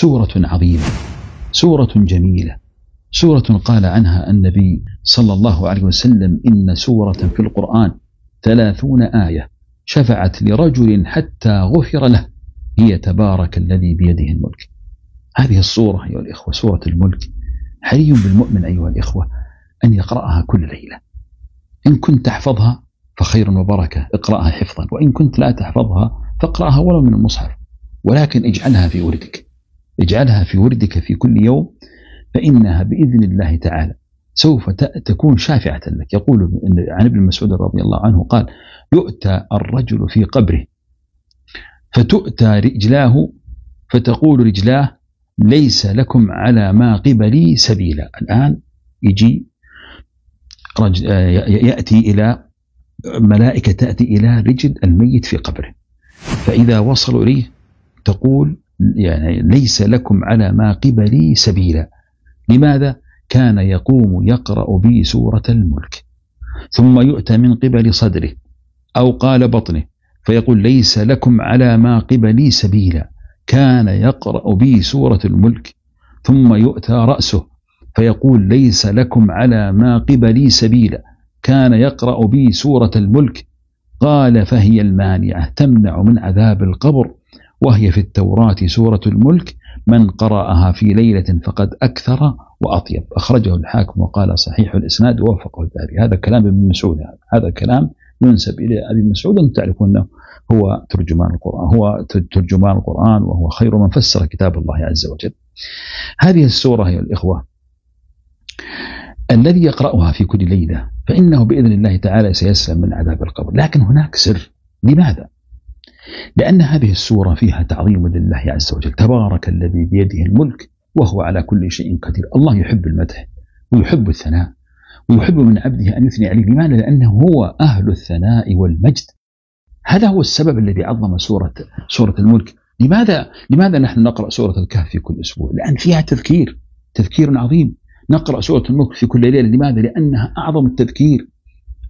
سورة عظيمة، سورة جميلة، سورة قال عنها النبي صلى الله عليه وسلم: إن سورة في القرآن 30 آية شفعت لرجل حتى غفر له، هي تبارك الذي بيده الملك. هذه السورة أيها الإخوة، سورة الملك، حري بالمؤمن أيها الإخوة أن يقرأها كل ليلة. إن كنت تحفظها فخير وبركة، اقرأها حفظا، وإن كنت لا تحفظها فاقرأها ولو من المصحف، ولكن اجعلها في وردك، اجعلها في وردك في كل يوم، فإنها بإذن الله تعالى سوف تكون شافعة لك. يقول عن ابن مسعود رضي الله عنه قال: يؤتى الرجل في قبره فتؤتى رجلاه فتقول رجلاه: ليس لكم على ما قبلي سبيلا. الآن يجي يأتي إلى ملائكة، تأتي إلى رجل الميت في قبره، فإذا وصلوا إليه تقول يعني: ليس لكم على ما قبلي سبيلا. لماذا؟ كان يقوم يقرأ بي سورة الملك. ثم يؤتى من قبل صدره أو قال بطنه فيقول: ليس لكم على ما قبلي سبيلا، كان يقرأ بي سورة الملك. ثم يؤتى رأسه فيقول: ليس لكم على ما قبلي سبيلا، كان يقرأ بي سورة الملك. قال: فهي المانعة تمنع من عذاب القبر، وهي في التوراة سورة الملك، من قرأها في ليلة فقد أكثر وأطيب. أخرجه الحاكم وقال صحيح الإسناد ووافقه الذهبي. هذا كلام ابن مسعود، هذا كلام ينسب إلى أبي مسعود. أنتم تعرفون أنه هو ترجمان القرآن، وهو خير من فسر كتاب الله عز وجل. هذه السورة يا الإخوة الذي يقرأها في كل ليلة فإنه بإذن الله تعالى سيسلم من عذاب القبر. لكن هناك سر. لماذا؟ لأن هذه السورة فيها تعظيم لله عز وجل: تبارك الذي بيده الملك وهو على كل شيء قدير. الله يحب المدح ويحب الثناء ويحب من عبده أن يثني عليه. لماذا؟ لأنه هو أهل الثناء والمجد. هذا هو السبب الذي عظم سورة الملك. لماذا نحن نقرأ سورة الكهف في كل أسبوع؟ لأن فيها تذكير عظيم. نقرأ سورة الملك في كل ليلة. لماذا؟ لأنها أعظم التذكير.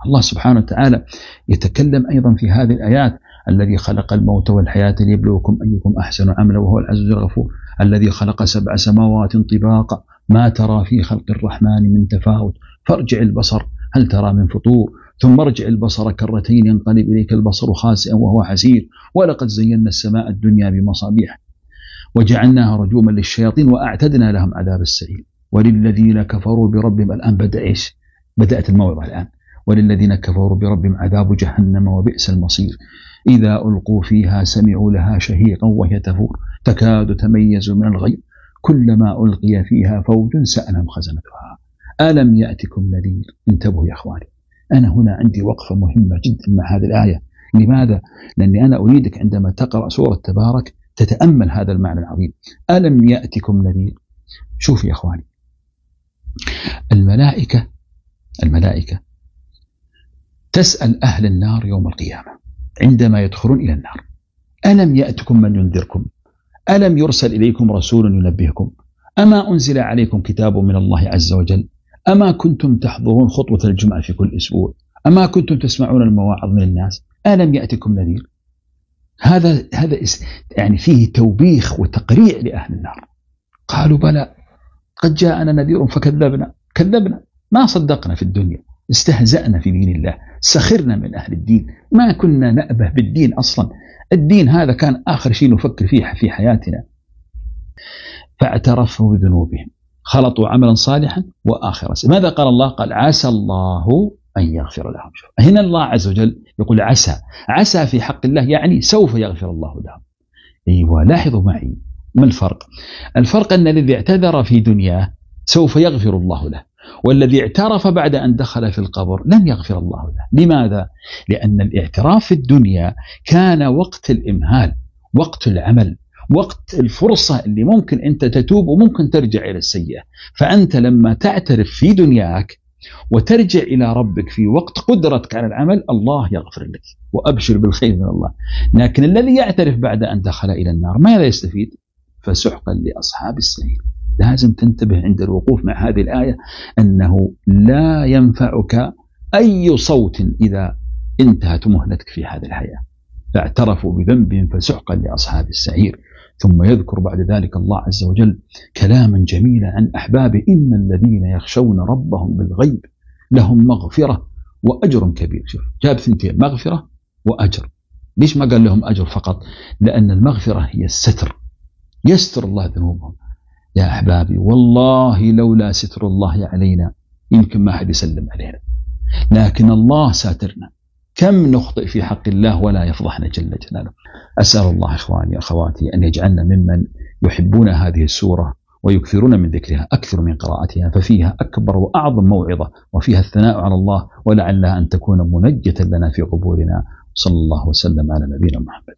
الله سبحانه وتعالى يتكلم أيضا في هذه الآيات: الذي خلق الموت والحياة ليبلوكم أيكم أحسن عملا وهو العزيز الغفور، الذي خلق 7 سماوات طباقا ما ترى في خلق الرحمن من تفاوت، فارجع البصر هل ترى من فطور، ثم ارجع البصر كرتين ينقلب إليك البصر خاسئا وهو حسير، ولقد زينا السماء الدنيا بمصابيح وجعلناها رجوما للشياطين وأعتدنا لهم عذاب السعير، وللذين كفروا بربهم. الآن بدأت الموعظة الآن: وللذين كفروا بربهم عذاب جهنم وبئس المصير، إذا ألقوا فيها سمعوا لها شهيقا وهي تفور تكاد تميز من الغيظ، كلما ألقي فيها فوج سألهم خزنتها ألم يأتكم نذير. انتبهوا يا أخواني، أنا هنا عندي وقفة مهمة جدا مع هذه الآية. لماذا؟ لأني أنا أريدك عندما تقرأ سورة تبارك تتأمل هذا المعنى العظيم: ألم يأتكم نذير. شوف يا أخواني، الملائكة تسأل أهل النار يوم القيامة عندما يدخلون إلى النار: ألم يأتكم من ينذركم؟ ألم يرسل إليكم رسول ينبهكم؟ أما أنزل عليكم كتاب من الله عز وجل؟ أما كنتم تحضرون خطوة الجمعة في كل أسبوع؟ أما كنتم تسمعون المواعظ من الناس؟ ألم يأتكم نذير؟ هذا يعني فيه توبيخ وتقريع لأهل النار. قالوا: بلى قد جاءنا نذير فكذبنا، ما صدقنا في الدنيا، استهزأنا في دين الله، سخرنا من أهل الدين، ما كنا نأبه بالدين أصلا، الدين هذا كان آخر شيء نفكر فيه في حياتنا. فاعترفوا بذنوبهم، خلطوا عملا صالحا وآخر سيء. ماذا قال الله؟ قال: عسى الله أن يغفر لهم. هنا الله عز وجل يقول عسى في حق الله، يعني سوف يغفر الله لهم. أيوة، لاحظوا معي ما الفرق؟ الفرق أن الذي اعتذر في دنياه سوف يغفر الله له، والذي اعترف بعد أن دخل في القبر لن يغفر الله له. لماذا؟ لأن الاعتراف في الدنيا كان وقت الإمهال، وقت العمل، وقت الفرصة اللي ممكن أنت تتوب وممكن ترجع إلى السيئة. فأنت لما تعترف في دنياك وترجع إلى ربك في وقت قدرتك على العمل، الله يغفر لك وأبشر بالخير من الله. لكن الذي يعترف بعد أن دخل إلى النار ماذا يستفيد؟ فسحقا لأصحاب السعير. لازم تنتبه عند الوقوف مع هذه الآية أنه لا ينفعك أي صوت إذا انتهت مهلتك في هذه الحياة. فاعترفوا بذنبهم فسحقا لأصحاب السعير. ثم يذكر بعد ذلك الله عز وجل كلاما جميلا عن أحبابه: إن الذين يخشون ربهم بالغيب لهم مغفرة وأجر كبير. شوف، جاب ثنتين: مغفرة وأجر. ليش ما قال لهم أجر فقط؟ لأن المغفرة هي الستر، يستر الله ذنوبهم. يا أحبابي، والله لولا ستر الله علينا يمكن ما حد يسلم علينا، لكن الله ساترنا. كم نخطئ في حق الله ولا يفضحنا جل جلاله. أسأل الله إخواني أخواتي أن يجعلنا ممن يحبون هذه السورة ويكثرون من ذكرها أكثر من قراءتها، ففيها أكبر وأعظم موعظة، وفيها الثناء على الله، ولعلها أن تكون منجة لنا في قبورنا. صلى الله وسلم على نبينا محمد.